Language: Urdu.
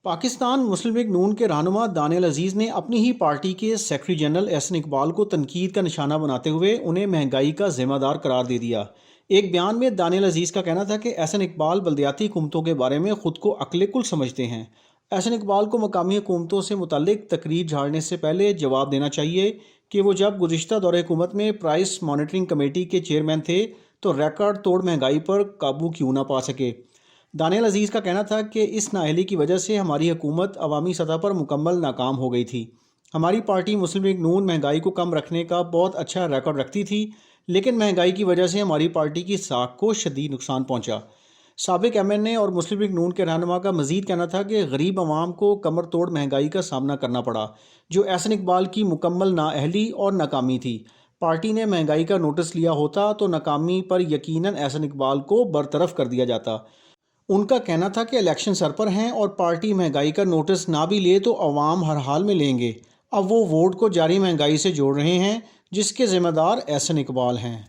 پاکستان مسلم لیگ نون کے رہنما دانیال عزیز نے اپنی ہی پارٹی کے سیکرٹری جنرل احسن اقبال کو تنقید کا نشانہ بناتے ہوئے انہیں مہنگائی کا ذمہ دار قرار دے دیا۔ ایک بیان میں دانیال عزیز کا کہنا تھا کہ احسن اقبال بلدیاتی حکومتوں کے بارے میں خود کو عقل کل سمجھتے ہیں۔ احسن اقبال کو مقامی حکومتوں سے متعلق تقریر جھاڑنے سے پہلے جواب دینا چاہیے کہ وہ جب گزشتہ دور حکومت میں پرائس مانیٹرنگ کمیٹی کے چیئرمین تھے تو ریکارڈ توڑ مہنگائی پر قابو کیوں نہ پا سکے۔ دانیال عزیز کا کہنا تھا کہ اس نااہلی کی وجہ سے ہماری حکومت عوامی سطح پر مکمل ناکام ہو گئی تھی۔ ہماری پارٹی مسلم لیگ نون مہنگائی کو کم رکھنے کا بہت اچھا ریکارڈ رکھتی تھی، لیکن مہنگائی کی وجہ سے ہماری پارٹی کی ساکھ کو شدید نقصان پہنچا۔ سابق ایم این اے اور مسلم لیگ نون کے رہنما کا مزید کہنا تھا کہ غریب عوام کو کمر توڑ مہنگائی کا سامنا کرنا پڑا، جو احسن اقبال کی مکمل نااہلی اور ناکامی تھی۔ پارٹی نے مہنگائی کا نوٹس لیا ہوتا تو ناکامی پر یقیناً احسن اقبال کو برطرف کر دیا جاتا۔ ان کا کہنا تھا کہ الیکشن سر پر ہیں اور پارٹی مہنگائی کا نوٹس نہ بھی لے تو عوام ہر حال میں لیں گے۔ اب وہ ووٹ کو جاری مہنگائی سے جوڑ رہے ہیں، جس کے ذمہ دار احسن اقبال ہیں۔